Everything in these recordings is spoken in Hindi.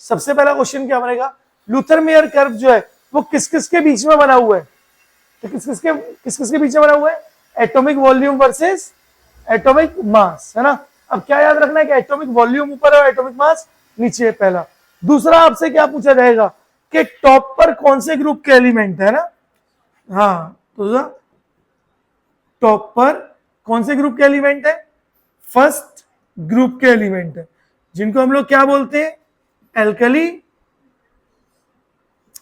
सबसे पहला क्वेश्चन क्या बनेगा, लूथर मेयर कर्व जो है वो किस किस के बीच में बना हुआ है, तो किस किस के बीच में बना हुआ है, atomic volume versus atomic mass, है ना। अब क्या याद रखना है कि एटॉमिक वॉल्यूम ऊपर है और एटॉमिक मास नीचे है, पहला। दूसरा आपसे क्या पूछा जाएगा कि टॉप पर कौन से ग्रुप के एलिमेंट है ना, हाँ, तो टॉप पर कौन से ग्रुप के एलिमेंट है, फर्स्ट ग्रुप के एलिमेंट है, जिनको हम लोग क्या बोलते हैं, एल्कली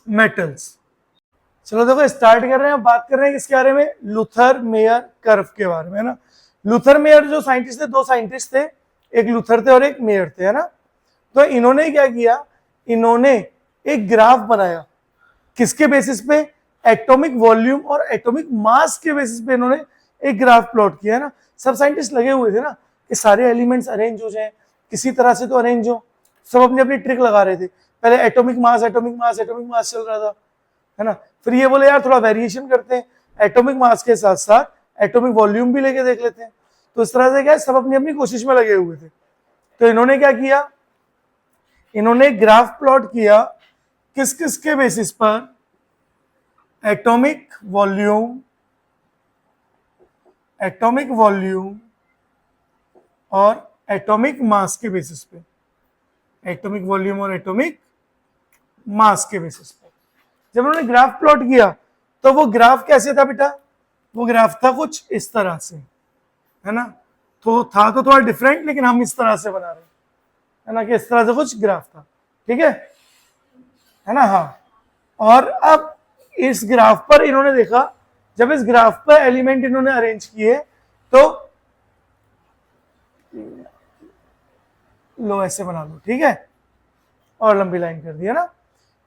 मेटल्स। चलो देखो स्टार्ट कर रहे हैं, बात कर रहे हैं किसके बारे में, लूथर मेयर कर्व के बारे में, है ना। लूथर मेयर जो साइंटिस्ट थे, दो साइंटिस्ट थे, एक लूथर थे और एक मेयर थे, है ना। तो इन्होंने क्या किया, इन्होंने एक ग्राफ बनाया, किसके बेसिस पे, एटॉमिक वॉल्यूम और एटॉमिक मास के बेसिस पे इन्होंने एक ग्राफ प्लॉट किया, है ना। सब साइंटिस्ट लगे हुए थे ना कि सारे एलिमेंट्स अरेंज हो जाए, किसी तरह से तो अरेंज हो, सब अपनी अपनी ट्रिक लगा रहे थे। पहले atomic mass atomic mass atomic mass चल रहा था, है ना। फिर ये बोले यार थोड़ा वेरिएशन करते हैं, एटॉमिक मास के साथ साथ एटॉमिक वॉल्यूम भी लेके देख लेते हैं। तो इस तरह से क्या है, सब अपनी अपनी कोशिश में लगे हुए थे। तो इन्होंने क्या किया, इन्होंने ग्राफ प्लॉट किया किस किस के बेसिस पर, एटॉमिक वॉल्यूम और एटॉमिक मास के बेसिस पे, एटॉमिक वॉल्यूम और एटॉमिक मास के बेसिस पे जब उन्होंने ग्राफ प्लॉट किया, तो वो ग्राफ कैसे था बेटा, वो ग्राफ था कुछ इस तरह से, है ना। तो था तो थोड़ा डिफरेंट, लेकिन हम इस तरह से बना रहे हैं, है ना, कि इस तरह से कुछ ग्राफ था, ठीक है ना, हाँ। और अब इस ग्राफ पर इन्होंने देखा, जब इस ग्राफ पर एलिमेंट इन्होंने अरेंज किए, तो लो ऐसे बना लो, ठीक है, और लंबी लाइन कर दी, है ना।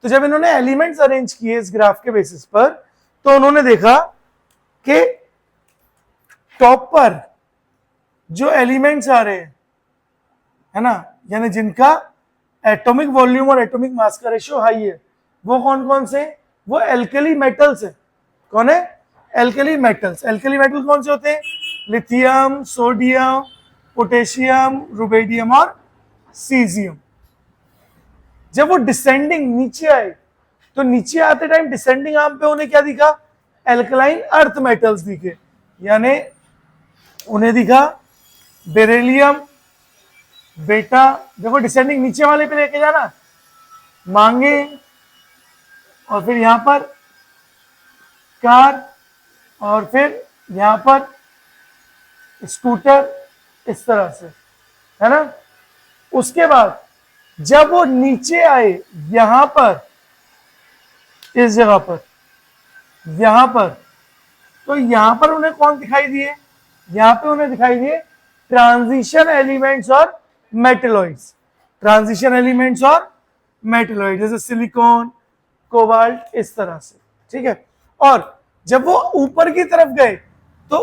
तो जब इन्होंने एलिमेंट्स अरेंज किए इस ग्राफ के बेसिस पर, तो उन्होंने देखा कि टॉप पर जो एलिमेंट्स आ रहे हैं, है ना, यानी जिनका एटॉमिक वॉल्यूम और एटॉमिक मास का रेशियो हाई है, वो कौन कौन से, वो एल्कली मेटल्स है। कौन है, एल्कली मेटल्स। एल्कली मेटल कौन से होते हैं, लिथियम, सोडियम, पोटेशियम, रुबेडियम और सीजियम। जब वो डिसेंडिंग नीचे आए, तो नीचे आते टाइम डिसेंडिंग आर्म पे उन्हें क्या दिखा, एल्कलाइन अर्थ मेटल्स दिखे, यानी उन्हें दिखा बेरिलियम, बेटा, देखो डिसेंडिंग नीचे वाले पे लेके जाना, मांगे, और फिर यहां पर कार, और फिर यहां पर स्कूटर, इस तरह से, है ना। उसके बाद जब वो नीचे आए यहां पर, इस जगह पर, यहां पर, तो यहां पर उन्हें कौन दिखाई दिए, यहां पे उन्हें दिखाई दिए ट्रांजिशन एलिमेंट्स और मेटलॉइड्स, ट्रांजिशन एलिमेंट्स और मेटलॉइड, जैसे सिलिकॉन, कोबाल्ट, इस तरह से, ठीक है। और जब वो ऊपर की तरफ गए, तो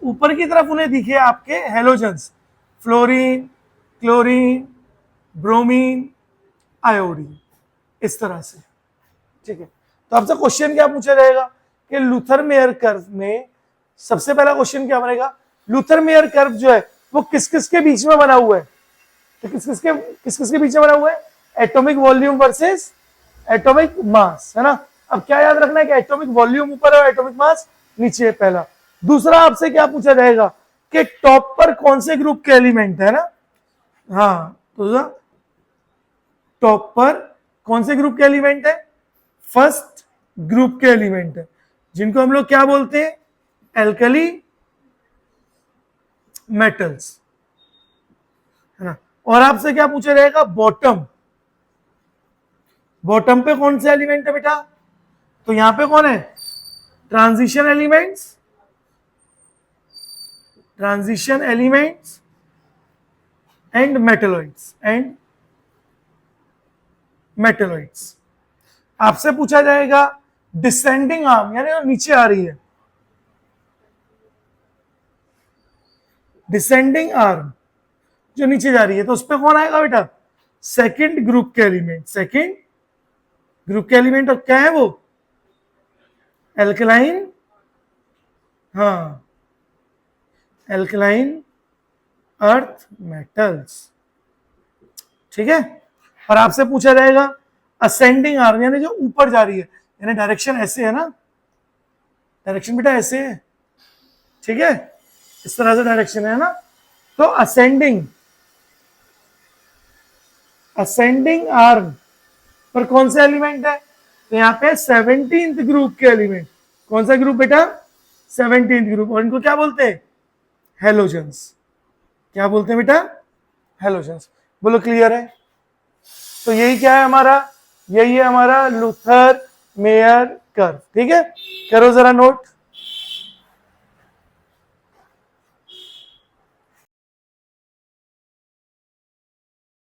ऊपर की तरफ उन्हें दिखे आपके halogens, fluorine, chlorine, bromine, iodine, इस तरह से, ठीक है। तो आपसे क्वेश्चन क्या पूछा जाएगा कि लूथर मेयर कर्व में सबसे पहला क्वेश्चन क्या बनेगा, लूथर मेयर कर्व जो है वो किस किस के बीच में बना हुआ है, तो किस किस के बीच में बना हुआ है, atomic volume versus atomic mass, है ना। अब क्या याद रखना है कि एटॉमिक वॉल्यूम ऊपर है और एटॉमिक मास नीचे है, पहला। दूसरा आपसे क्या पूछा जाएगा कि टॉप पर कौन से ग्रुप के एलिमेंट है ना, हाँ, तो टॉप पर कौन से ग्रुप के एलिमेंट है, फर्स्ट ग्रुप के एलिमेंट है, जिनको हम लोग क्या बोलते हैं, एल्कली मेटल्स, है ना। और आपसे क्या पूछा जाएगा, बॉटम, बॉटम पे कौन से एलिमेंट है बेटा, तो यहां पे कौन है, transition elements, transition elements and metalloids, and metalloids. आपसे पूछा जाएगा डिसेंडिंग आर्म, यानी वो नीचे आ रही है, डिसेंडिंग आर्म जो नीचे जा रही है, तो उस पर कौन आएगा बेटा, सेकंड ग्रुप के एलिमेंट, सेकंड ग्रुप के एलिमेंट, और क्या है वो, एल्कलाइन, हाँ, एल्कलाइन अर्थ मेटल्स, ठीक है। और आपसे पूछा जाएगा असेंडिंग आर्म यानी जो ऊपर जा रही है, यानी डायरेक्शन ऐसे है ना, डायरेक्शन बेटा ऐसे है, ठीक है, इस तरह से डायरेक्शन है ना। तो असेंडिंग आर्म पर कौन सा एलिमेंट है, तो यहाँ पे 17th ग्रुप के एलिमेंट, कौन सा ग्रुप बेटा, 17th ग्रुप, और इनको क्या बोलते हैं, हेलोजन्स। क्या बोलते हैं बेटा, हेलोजन्स। बोलो क्लियर है। तो यही क्या है हमारा, यही है हमारा लूथर मेयर कर्व, ठीक है, करो जरा नोट।